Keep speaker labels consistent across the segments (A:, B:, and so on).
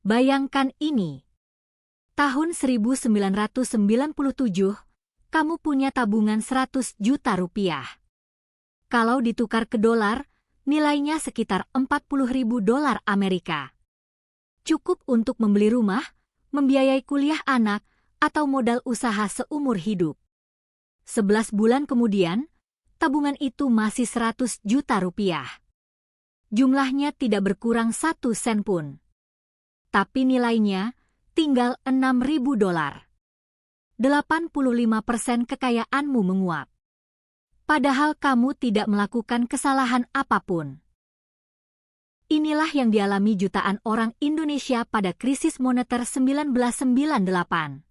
A: Bayangkan ini. Tahun 1997, kamu punya tabungan 100 juta rupiah. Kalau ditukar ke dolar, nilainya sekitar 40.000 dolar Amerika. Cukup untuk membeli rumah, membiayai kuliah anak, atau modal usaha seumur hidup. 11 bulan kemudian, tabungan itu masih 100 juta rupiah. Jumlahnya tidak berkurang 1 sen pun. Tapi nilainya tinggal 6.000 dolar. 85% kekayaanmu menguap. Padahal kamu tidak melakukan kesalahan apapun. Inilah yang dialami jutaan orang Indonesia pada krisis moneter 1998.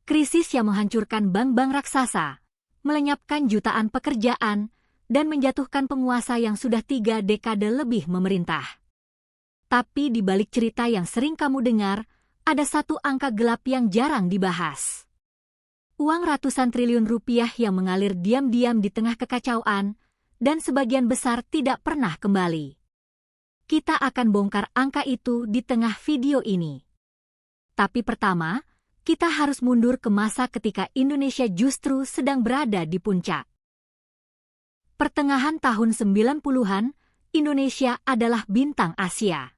A: Krisis yang menghancurkan bank-bank raksasa, melenyapkan jutaan pekerjaan, dan menjatuhkan penguasa yang sudah 3 dekade lebih memerintah. Tapi di balik cerita yang sering kamu dengar, ada satu angka gelap yang jarang dibahas. Uang ratusan triliun rupiah yang mengalir diam-diam di tengah kekacauan, dan sebagian besar tidak pernah kembali. Kita akan bongkar angka itu di tengah video ini. Tapi pertama, kita harus mundur ke masa ketika Indonesia justru sedang berada di puncak. Pertengahan tahun 90-an, Indonesia adalah bintang Asia.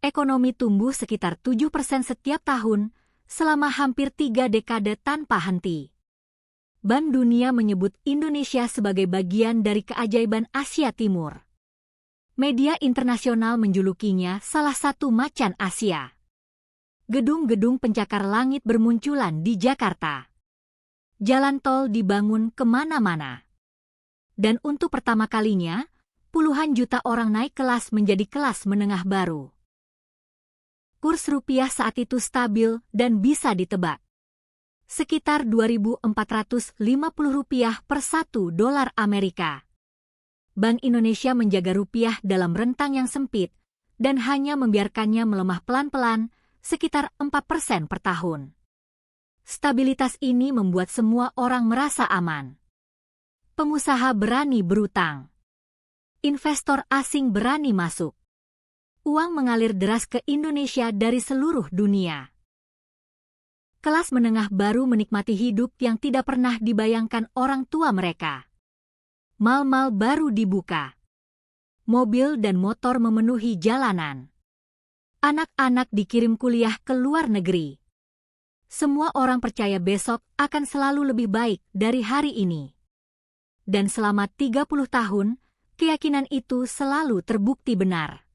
A: Ekonomi tumbuh sekitar 7% setiap tahun, selama hampir 3 dekade tanpa henti. Bank Dunia menyebut Indonesia sebagai bagian dari keajaiban Asia Timur. Media internasional menjulukinya salah satu macan Asia. Gedung-gedung pencakar langit bermunculan di Jakarta. Jalan tol dibangun kemana-mana. Dan untuk pertama kalinya, puluhan juta orang naik kelas menjadi kelas menengah baru. Kurs rupiah saat itu stabil dan bisa ditebak. Sekitar 2.450 rupiah per 1 dolar Amerika. Bank Indonesia menjaga rupiah dalam rentang yang sempit dan hanya membiarkannya melemah pelan-pelan sekitar 4% per tahun. Stabilitas ini membuat semua orang merasa aman. Pengusaha berani berutang. Investor asing berani masuk. Uang mengalir deras ke Indonesia dari seluruh dunia. Kelas menengah baru menikmati hidup yang tidak pernah dibayangkan orang tua mereka. Mal-mal baru dibuka. Mobil dan motor memenuhi jalanan. Anak-anak dikirim kuliah ke luar negeri. Semua orang percaya besok akan selalu lebih baik dari hari ini. Dan selama 30 tahun, keyakinan itu selalu terbukti benar.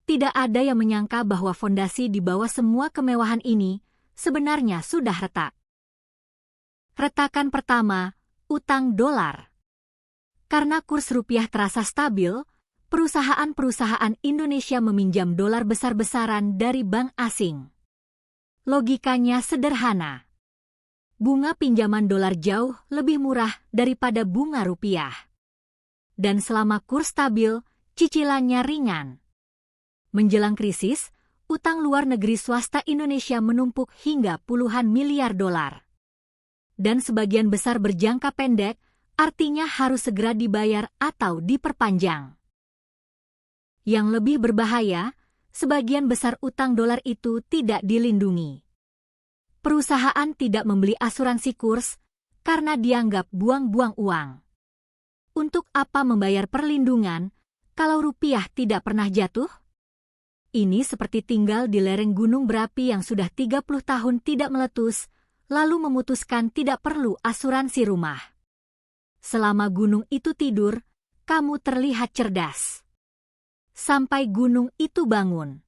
A: Tidak ada yang menyangka bahwa fondasi di bawah semua kemewahan ini sebenarnya sudah retak. Retakan pertama, utang dolar. Karena kurs rupiah terasa stabil, perusahaan-perusahaan Indonesia meminjam dolar besar-besaran dari bank asing. Logikanya sederhana. Bunga pinjaman dolar jauh lebih murah daripada bunga rupiah. Dan selama kurs stabil, cicilannya ringan. Menjelang krisis, utang luar negeri swasta Indonesia menumpuk hingga puluhan miliar dolar. Dan sebagian besar berjangka pendek, artinya harus segera dibayar atau diperpanjang. Yang lebih berbahaya, sebagian besar utang dolar itu tidak dilindungi. Perusahaan tidak membeli asuransi kurs karena dianggap buang-buang uang. Untuk apa membayar perlindungan kalau rupiah tidak pernah jatuh? Ini seperti tinggal di lereng gunung berapi yang sudah 30 tahun tidak meletus, lalu memutuskan tidak perlu asuransi rumah. Selama gunung itu tidur, kamu terlihat cerdas. Sampai gunung itu bangun.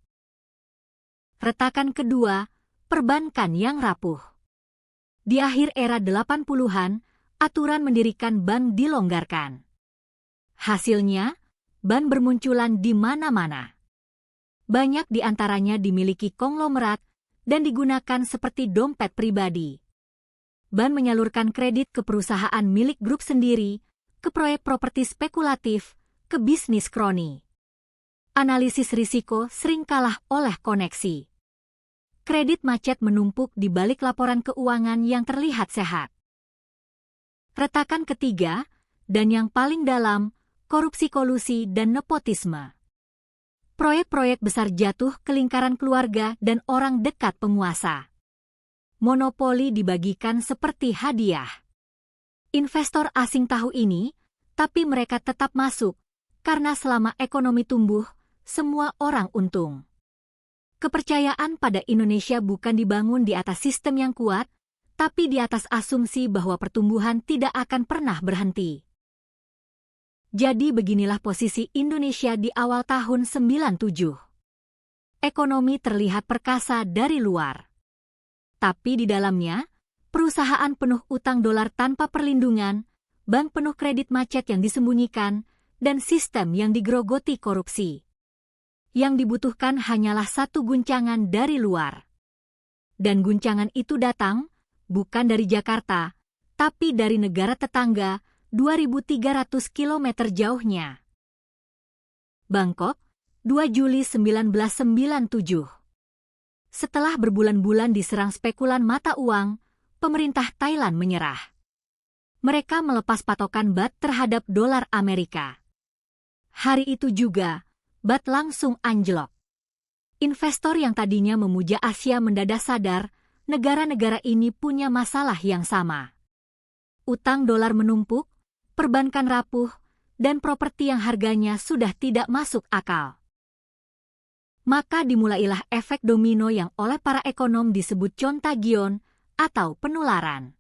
A: Retakan kedua, perbankan yang rapuh. Di akhir era 80-an, aturan mendirikan bank dilonggarkan. Hasilnya, bank bermunculan di mana-mana. Banyak di antaranya dimiliki konglomerat dan digunakan seperti dompet pribadi. Bank menyalurkan kredit ke perusahaan milik grup sendiri, ke proyek properti spekulatif, ke bisnis kroni. Analisis risiko sering kalah oleh koneksi. Kredit macet menumpuk di balik laporan keuangan yang terlihat sehat. Retakan ketiga, dan yang paling dalam, korupsi kolusi dan nepotisme. Proyek-proyek besar jatuh ke lingkaran keluarga dan orang dekat penguasa. Monopoli dibagikan seperti hadiah. Investor asing tahu ini, tapi mereka tetap masuk, karena selama ekonomi tumbuh, semua orang untung. Kepercayaan pada Indonesia bukan dibangun di atas sistem yang kuat, tapi di atas asumsi bahwa pertumbuhan tidak akan pernah berhenti. Jadi beginilah posisi Indonesia di awal tahun 97. Ekonomi terlihat perkasa dari luar. Tapi di dalamnya, perusahaan penuh utang dolar tanpa perlindungan, bank penuh kredit macet yang disembunyikan, dan sistem yang digerogoti korupsi. Yang dibutuhkan hanyalah satu guncangan dari luar. Dan guncangan itu datang, bukan dari Jakarta, tapi dari negara tetangga, 2.300 km jauhnya. Bangkok, 2 Juli 1997. Setelah berbulan-bulan diserang spekulan mata uang, pemerintah Thailand menyerah. Mereka melepas patokan baht terhadap dolar Amerika. Hari itu juga, baht langsung anjlok. Investor yang tadinya memuja Asia mendadak sadar, negara-negara ini punya masalah yang sama. Utang dolar menumpuk, perbankan rapuh, dan properti yang harganya sudah tidak masuk akal. Maka dimulailah efek domino yang oleh para ekonom disebut contagion atau penularan.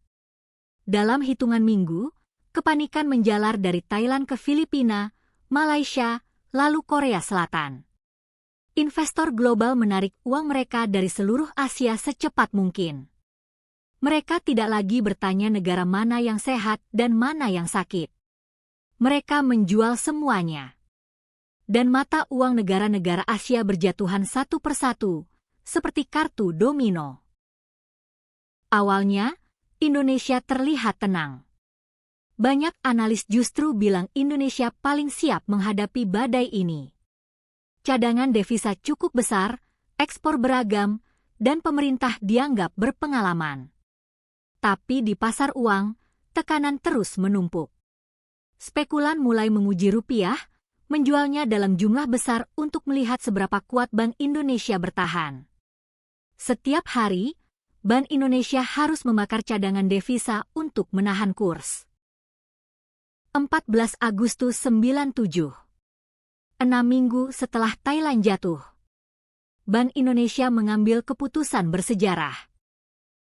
A: Dalam hitungan minggu, kepanikan menjalar dari Thailand ke Filipina, Malaysia, lalu Korea Selatan. Investor global menarik uang mereka dari seluruh Asia secepat mungkin. Mereka tidak lagi bertanya negara mana yang sehat dan mana yang sakit. Mereka menjual semuanya. Dan mata uang negara-negara Asia berjatuhan satu persatu, seperti kartu domino. Awalnya, Indonesia terlihat tenang. Banyak analis justru bilang Indonesia paling siap menghadapi badai ini. Cadangan devisa cukup besar, ekspor beragam, dan pemerintah dianggap berpengalaman. Tapi di pasar uang, tekanan terus menumpuk. Spekulan mulai menguji rupiah, menjualnya dalam jumlah besar untuk melihat seberapa kuat Bank Indonesia bertahan. Setiap hari, Bank Indonesia harus membakar cadangan devisa untuk menahan kurs. 14 Agustus 97. 6 minggu setelah Thailand jatuh, Bank Indonesia mengambil keputusan bersejarah.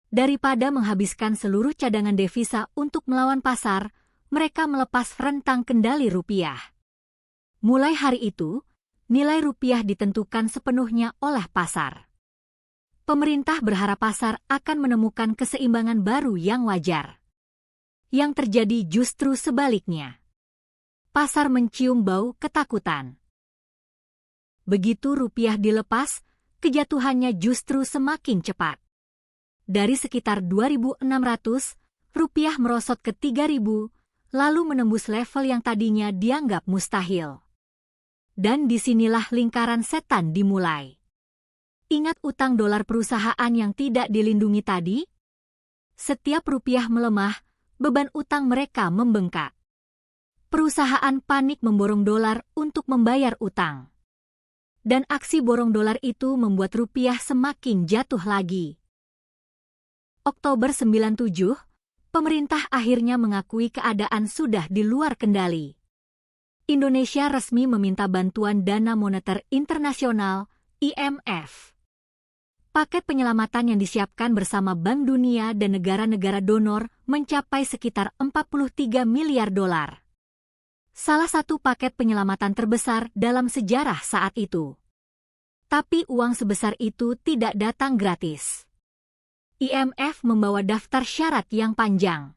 A: Daripada menghabiskan seluruh cadangan devisa untuk melawan pasar, mereka melepas rentang kendali rupiah. Mulai hari itu, nilai rupiah ditentukan sepenuhnya oleh pasar. Pemerintah berharap pasar akan menemukan keseimbangan baru yang wajar. Yang terjadi justru sebaliknya. Pasar mencium bau ketakutan. Begitu rupiah dilepas, kejatuhannya justru semakin cepat. Dari sekitar 2.600, rupiah merosot ke 3.000, lalu menembus level yang tadinya dianggap mustahil. Dan disinilah lingkaran setan dimulai. Ingat utang dolar perusahaan yang tidak dilindungi tadi? Setiap rupiah melemah, beban utang mereka membengkak. Perusahaan panik memborong dolar untuk membayar utang. Dan aksi borong dolar itu membuat rupiah semakin jatuh lagi. Oktober 97, pemerintah akhirnya mengakui keadaan sudah di luar kendali. Indonesia resmi meminta bantuan Dana Moneter Internasional, IMF. Paket penyelamatan yang disiapkan bersama Bank Dunia dan negara-negara donor mencapai sekitar 43 miliar dolar. Salah satu paket penyelamatan terbesar dalam sejarah saat itu. Tapi uang sebesar itu tidak datang gratis. IMF membawa daftar syarat yang panjang.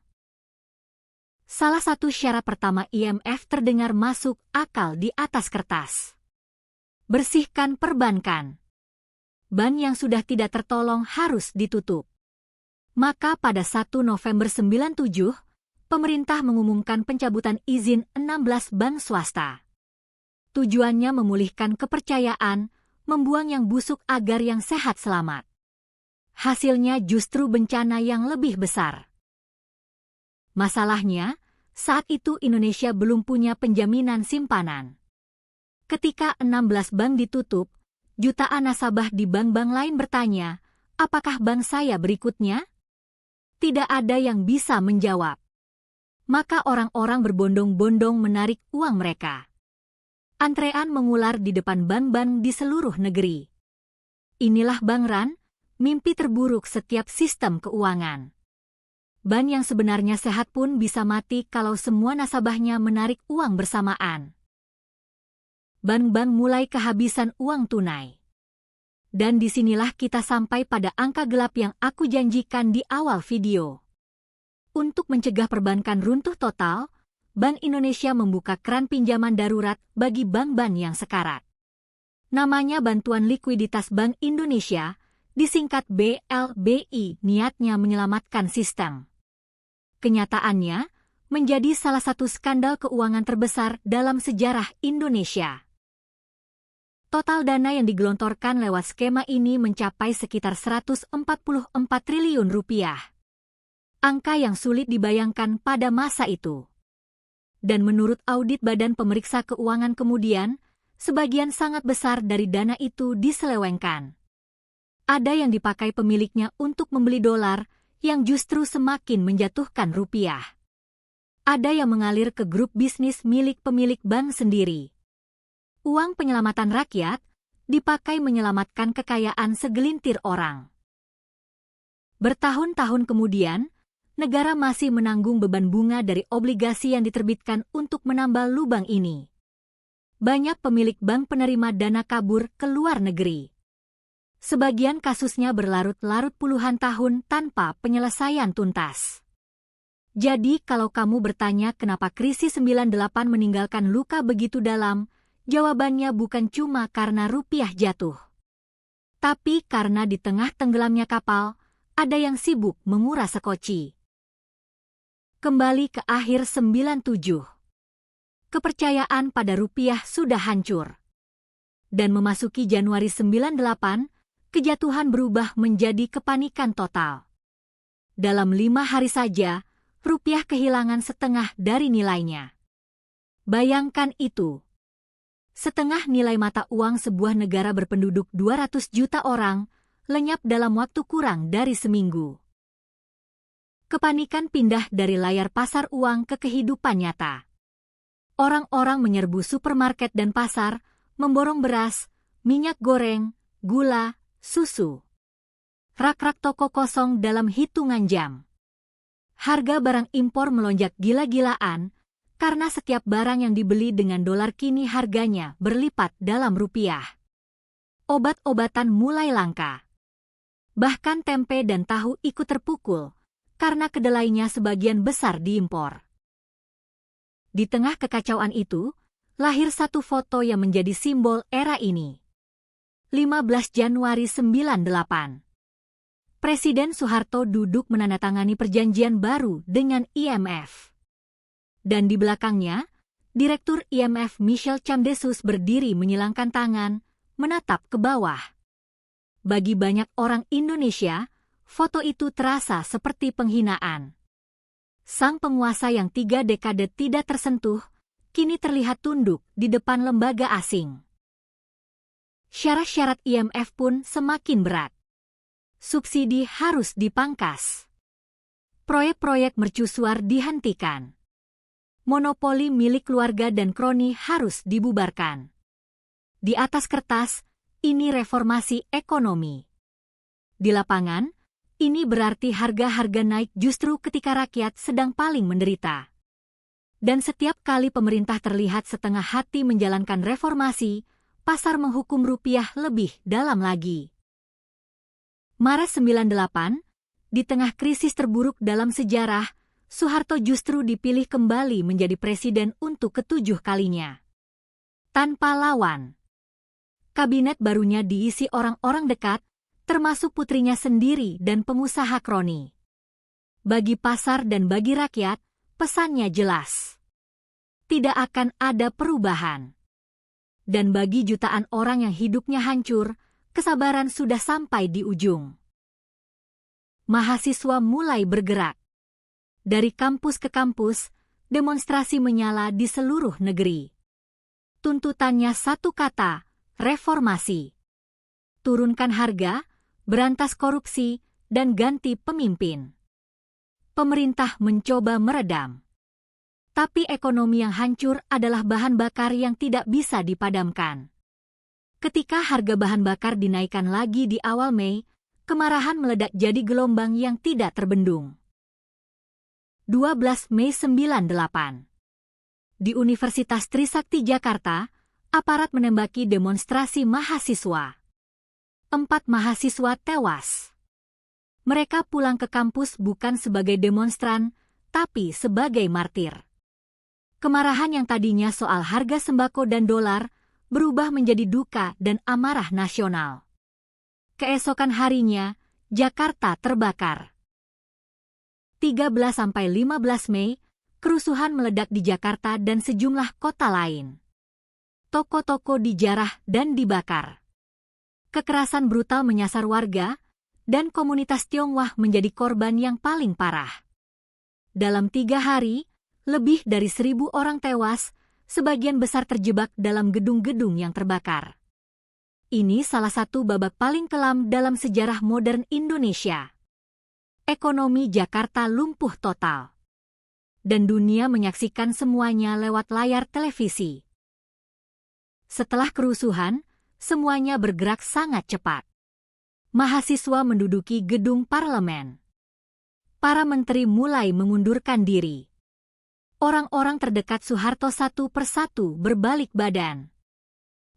A: Salah satu syarat pertama IMF terdengar masuk akal di atas kertas. Bersihkan perbankan. Bank yang sudah tidak tertolong harus ditutup. Maka pada 1 November 97, pemerintah mengumumkan pencabutan izin 16 bank swasta. Tujuannya memulihkan kepercayaan, membuang yang busuk agar yang sehat selamat. Hasilnya justru bencana yang lebih besar. Masalahnya, saat itu Indonesia belum punya penjaminan simpanan. Ketika 16 bank ditutup, jutaan nasabah di bank-bank lain bertanya, apakah bank saya berikutnya? Tidak ada yang bisa menjawab. Maka orang-orang berbondong-bondong menarik uang mereka. Antrean mengular di depan bank-bank di seluruh negeri. Inilah bank run, mimpi terburuk setiap sistem keuangan. Bank yang sebenarnya sehat pun bisa mati kalau semua nasabahnya menarik uang bersamaan. Bank-bank mulai kehabisan uang tunai. Dan disinilah kita sampai pada angka gelap yang aku janjikan di awal video. Untuk mencegah perbankan runtuh total, Bank Indonesia membuka keran pinjaman darurat bagi bank-bank yang sekarat. Namanya Bantuan Likuiditas Bank Indonesia, disingkat BLBI, niatnya menyelamatkan sistem. Kenyataannya, menjadi salah satu skandal keuangan terbesar dalam sejarah Indonesia. Total dana yang digelontorkan lewat skema ini mencapai sekitar 144 triliun rupiah. Angka yang sulit dibayangkan pada masa itu. Dan menurut audit Badan Pemeriksa Keuangan kemudian, sebagian sangat besar dari dana itu diselewengkan. Ada yang dipakai pemiliknya untuk membeli dolar, yang justru semakin menjatuhkan rupiah. Ada yang mengalir ke grup bisnis milik pemilik bank sendiri. Uang penyelamatan rakyat dipakai menyelamatkan kekayaan segelintir orang. Bertahun-tahun kemudian, negara masih menanggung beban bunga dari obligasi yang diterbitkan untuk menambal lubang ini. Banyak pemilik bank penerima dana kabur ke luar negeri. Sebagian kasusnya berlarut-larut puluhan tahun tanpa penyelesaian tuntas. Jadi kalau kamu bertanya kenapa krisis 98 meninggalkan luka begitu dalam, jawabannya bukan cuma karena rupiah jatuh. Tapi karena di tengah tenggelamnya kapal, ada yang sibuk menguras sekoci. Kembali ke akhir 97. Kepercayaan pada rupiah sudah hancur. Dan memasuki Januari 98, kejatuhan berubah menjadi kepanikan total. Dalam 5 hari saja, rupiah kehilangan setengah dari nilainya. Bayangkan itu. Setengah nilai mata uang sebuah negara berpenduduk 200 juta orang lenyap dalam waktu kurang dari seminggu. Kepanikan pindah dari layar pasar uang ke kehidupan nyata. Orang-orang menyerbu supermarket dan pasar, memborong beras, minyak goreng, gula, susu. Rak-rak toko kosong dalam hitungan jam. Harga barang impor melonjak gila-gilaan, karena setiap barang yang dibeli dengan dolar kini harganya berlipat dalam rupiah. Obat-obatan mulai langka. Bahkan tempe dan tahu ikut terpukul, karena kedelainya sebagian besar diimpor. Di tengah kekacauan itu, lahir satu foto yang menjadi simbol era ini. 15 Januari 98. Presiden Soeharto duduk menandatangani perjanjian baru dengan IMF. Dan di belakangnya, Direktur IMF Michel Chamdesus berdiri menyilangkan tangan, menatap ke bawah. Bagi banyak orang Indonesia, foto itu terasa seperti penghinaan. Sang penguasa yang 3 dekade tidak tersentuh, kini terlihat tunduk di depan lembaga asing. Syarat-syarat IMF pun semakin berat. Subsidi harus dipangkas. Proyek-proyek mercusuar dihentikan. Monopoli milik keluarga dan kroni harus dibubarkan. Di atas kertas, ini reformasi ekonomi. Di lapangan, ini berarti harga-harga naik justru ketika rakyat sedang paling menderita. Dan setiap kali pemerintah terlihat setengah hati menjalankan reformasi, pasar menghukum rupiah lebih dalam lagi. Maret 98, di tengah krisis terburuk dalam sejarah, Soeharto justru dipilih kembali menjadi presiden untuk ke-7 kalinya. Tanpa lawan. Kabinet barunya diisi orang-orang dekat, termasuk putrinya sendiri dan pengusaha kroni. Bagi pasar dan bagi rakyat, pesannya jelas. Tidak akan ada perubahan. Dan bagi jutaan orang yang hidupnya hancur, kesabaran sudah sampai di ujung. Mahasiswa mulai bergerak. Dari kampus ke kampus, demonstrasi menyala di seluruh negeri. Tuntutannya satu kata, reformasi. Turunkan harga, berantas korupsi, dan ganti pemimpin. Pemerintah mencoba meredam. Tapi ekonomi yang hancur adalah bahan bakar yang tidak bisa dipadamkan. Ketika harga bahan bakar dinaikkan lagi di awal Mei, kemarahan meledak jadi gelombang yang tidak terbendung. 12 Mei 98. Di Universitas Trisakti Jakarta, aparat menembaki demonstrasi mahasiswa. 4 mahasiswa tewas. Mereka pulang ke kampus bukan sebagai demonstran, tapi sebagai martir. Kemarahan yang tadinya soal harga sembako dan dolar berubah menjadi duka dan amarah nasional. Keesokan harinya, Jakarta terbakar. 13-15 Mei, kerusuhan meledak di Jakarta dan sejumlah kota lain. Toko-toko dijarah dan dibakar. Kekerasan brutal menyasar warga, dan komunitas Tionghoa menjadi korban yang paling parah. Dalam 3 hari, lebih dari 1.000 orang tewas, sebagian besar terjebak dalam gedung-gedung yang terbakar. Ini salah satu babak paling kelam dalam sejarah modern Indonesia. Ekonomi Jakarta lumpuh total. Dan dunia menyaksikan semuanya lewat layar televisi. Setelah kerusuhan, semuanya bergerak sangat cepat. Mahasiswa menduduki gedung parlemen. Para menteri mulai mengundurkan diri. Orang-orang terdekat Soeharto satu persatu berbalik badan.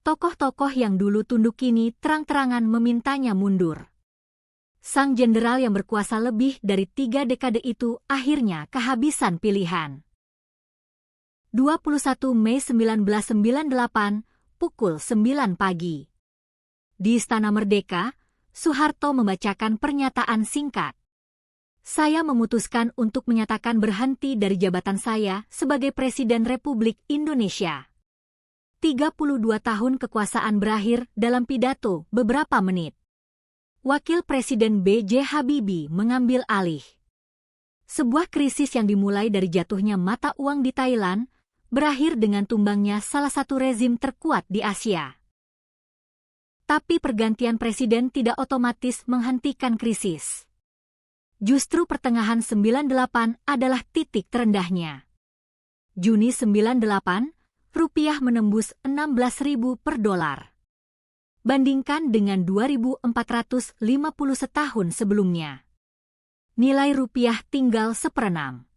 A: Tokoh-tokoh yang dulu tunduk kini terang-terangan memintanya mundur. Sang jenderal yang berkuasa lebih dari 3 dekade itu akhirnya kehabisan pilihan. 21 Mei 1998, pukul 9 pagi. Di Istana Merdeka, Soeharto membacakan pernyataan singkat. Saya memutuskan untuk menyatakan berhenti dari jabatan saya sebagai Presiden Republik Indonesia. 32 tahun kekuasaan berakhir dalam pidato beberapa menit. Wakil Presiden B.J. Habibie mengambil alih. Sebuah krisis yang dimulai dari jatuhnya mata uang di Thailand, berakhir dengan tumbangnya salah satu rezim terkuat di Asia. Tapi pergantian presiden tidak otomatis menghentikan krisis. Justru pertengahan 98 adalah titik terendahnya. Juni 98, rupiah menembus 16.000 per dolar. Bandingkan dengan 2.450 setahun sebelumnya. Nilai rupiah tinggal 1/6.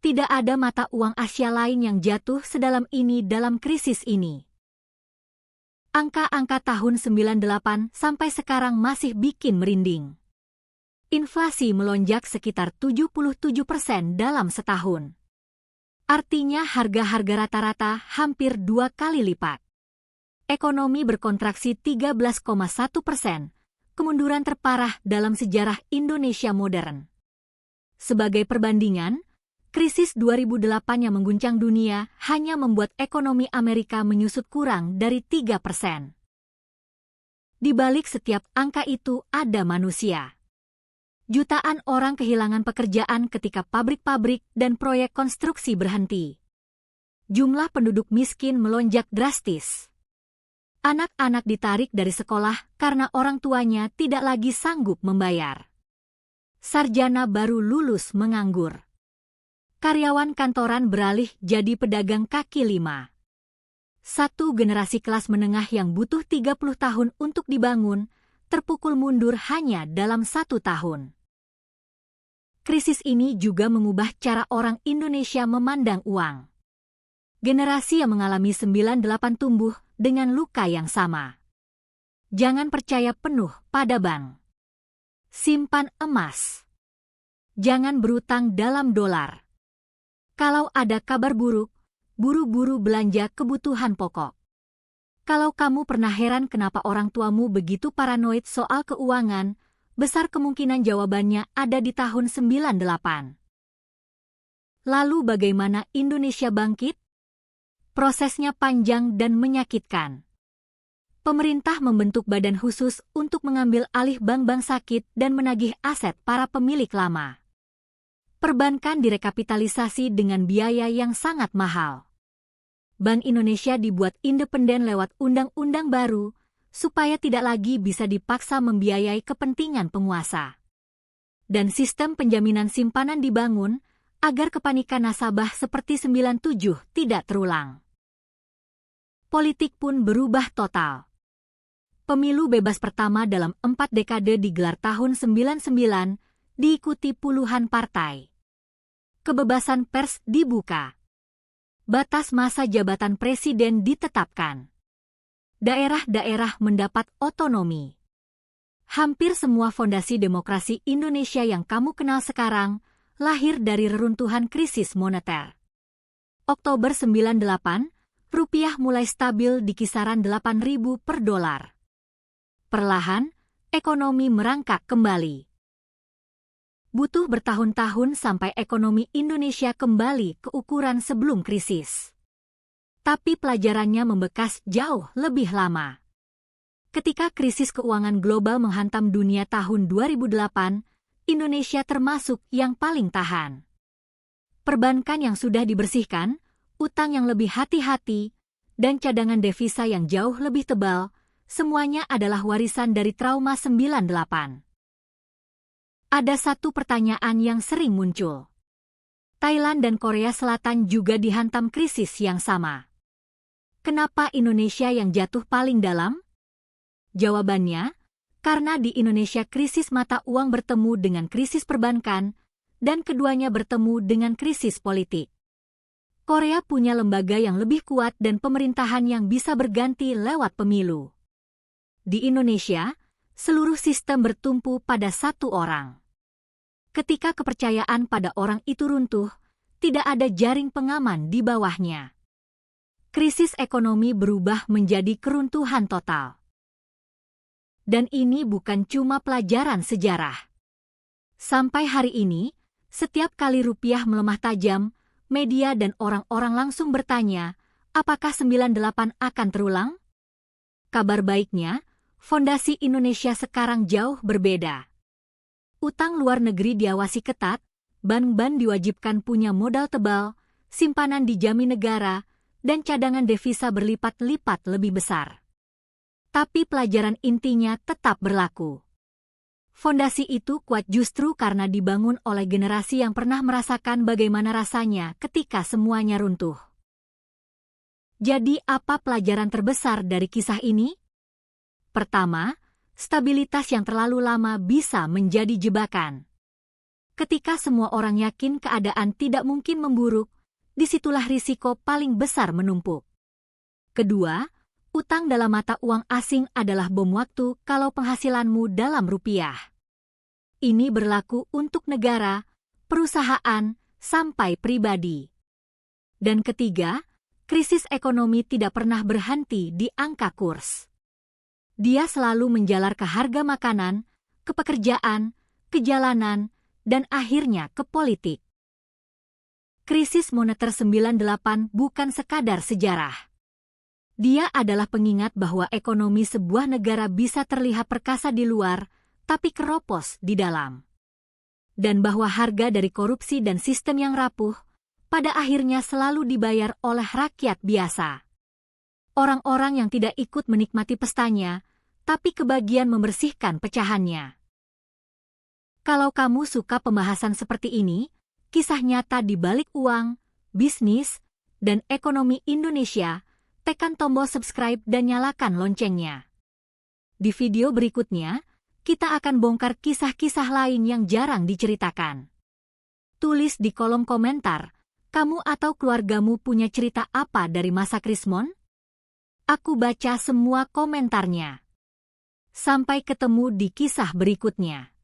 A: Tidak ada mata uang Asia lain yang jatuh sedalam ini dalam krisis ini. Angka-angka tahun 98 sampai sekarang masih bikin merinding. Inflasi melonjak sekitar 77% dalam setahun. Artinya harga-harga rata-rata hampir 2 kali lipat. Ekonomi berkontraksi 13,1%, kemunduran terparah dalam sejarah Indonesia modern. Sebagai perbandingan, krisis 2008 yang mengguncang dunia hanya membuat ekonomi Amerika menyusut kurang dari 3%. Di balik setiap angka itu ada manusia. Jutaan orang kehilangan pekerjaan ketika pabrik-pabrik dan proyek konstruksi berhenti. Jumlah penduduk miskin melonjak drastis. Anak-anak ditarik dari sekolah karena orang tuanya tidak lagi sanggup membayar. Sarjana baru lulus menganggur. Karyawan kantoran beralih jadi pedagang kaki lima. Satu generasi kelas menengah yang butuh 30 tahun untuk dibangun, terpukul mundur hanya dalam 1 tahun. Krisis ini juga mengubah cara orang Indonesia memandang uang. Generasi yang mengalami 98 tumbuh dengan luka yang sama. Jangan percaya penuh pada bank. Simpan emas. Jangan berutang dalam dolar. Kalau ada kabar buruk, buru-buru belanja kebutuhan pokok. Kalau kamu pernah heran kenapa orang tuamu begitu paranoid soal keuangan, besar kemungkinan jawabannya ada di tahun 98. Lalu bagaimana Indonesia bangkit? Prosesnya panjang dan menyakitkan. Pemerintah membentuk badan khusus untuk mengambil alih bank-bank sakit dan menagih aset para pemilik lama. Perbankan direkapitalisasi dengan biaya yang sangat mahal. Bank Indonesia dibuat independen lewat undang-undang baru, supaya tidak lagi bisa dipaksa membiayai kepentingan penguasa. Dan sistem penjaminan simpanan dibangun, agar kepanikan nasabah seperti 97 tidak terulang. Politik pun berubah total. Pemilu bebas pertama dalam 4 dekade digelar tahun 99, diikuti puluhan partai. Kebebasan pers dibuka. Batas masa jabatan presiden ditetapkan. Daerah-daerah mendapat otonomi. Hampir semua fondasi demokrasi Indonesia yang kamu kenal sekarang lahir dari reruntuhan krisis moneter. Oktober 98, rupiah mulai stabil di kisaran 8.000 per dolar. Perlahan, ekonomi merangkak kembali. Butuh bertahun-tahun sampai ekonomi Indonesia kembali ke ukuran sebelum krisis. Tapi pelajarannya membekas jauh lebih lama. Ketika krisis keuangan global menghantam dunia tahun 2008, Indonesia termasuk yang paling tahan. Perbankan yang sudah dibersihkan, utang yang lebih hati-hati, dan cadangan devisa yang jauh lebih tebal, semuanya adalah warisan dari trauma 98. Ada satu pertanyaan yang sering muncul. Thailand dan Korea Selatan juga dihantam krisis yang sama. Kenapa Indonesia yang jatuh paling dalam? Jawabannya, karena di Indonesia krisis mata uang bertemu dengan krisis perbankan, dan keduanya bertemu dengan krisis politik. Korea punya lembaga yang lebih kuat dan pemerintahan yang bisa berganti lewat pemilu. Di Indonesia, seluruh sistem bertumpu pada satu orang. Ketika kepercayaan pada orang itu runtuh, tidak ada jaring pengaman di bawahnya. Krisis ekonomi berubah menjadi keruntuhan total. Dan ini bukan cuma pelajaran sejarah. Sampai hari ini, setiap kali rupiah melemah tajam, media dan orang-orang langsung bertanya, apakah 98 akan terulang? Kabar baiknya, fondasi Indonesia sekarang jauh berbeda. Utang luar negeri diawasi ketat, bank-bank diwajibkan punya modal tebal, simpanan dijamin negara, dan cadangan devisa berlipat-lipat lebih besar. Tapi pelajaran intinya tetap berlaku. Fondasi itu kuat justru karena dibangun oleh generasi yang pernah merasakan bagaimana rasanya ketika semuanya runtuh. Jadi apa pelajaran terbesar dari kisah ini? Pertama, stabilitas yang terlalu lama bisa menjadi jebakan. Ketika semua orang yakin keadaan tidak mungkin memburuk, disitulah risiko paling besar menumpuk. Kedua, utang dalam mata uang asing adalah bom waktu kalau penghasilanmu dalam rupiah. Ini berlaku untuk negara, perusahaan, sampai pribadi. Dan ketiga, krisis ekonomi tidak pernah berhenti di angka kurs. Dia selalu menjalar ke harga makanan, ke pekerjaan, ke jalanan, dan akhirnya ke politik. Krisis moneter 98 bukan sekadar sejarah. Dia adalah pengingat bahwa ekonomi sebuah negara bisa terlihat perkasa di luar, tapi keropos di dalam. Dan bahwa harga dari korupsi dan sistem yang rapuh, pada akhirnya selalu dibayar oleh rakyat biasa. Orang-orang yang tidak ikut menikmati pestanya, tapi kebagian membersihkan pecahannya. Kalau kamu suka pembahasan seperti ini, kisah nyata di balik uang, bisnis, dan ekonomi Indonesia, tekan tombol subscribe dan nyalakan loncengnya. Di video berikutnya, kita akan bongkar kisah-kisah lain yang jarang diceritakan. Tulis di kolom komentar, kamu atau keluargamu punya cerita apa dari masa Krismon? Aku baca semua komentarnya. Sampai ketemu di kisah berikutnya.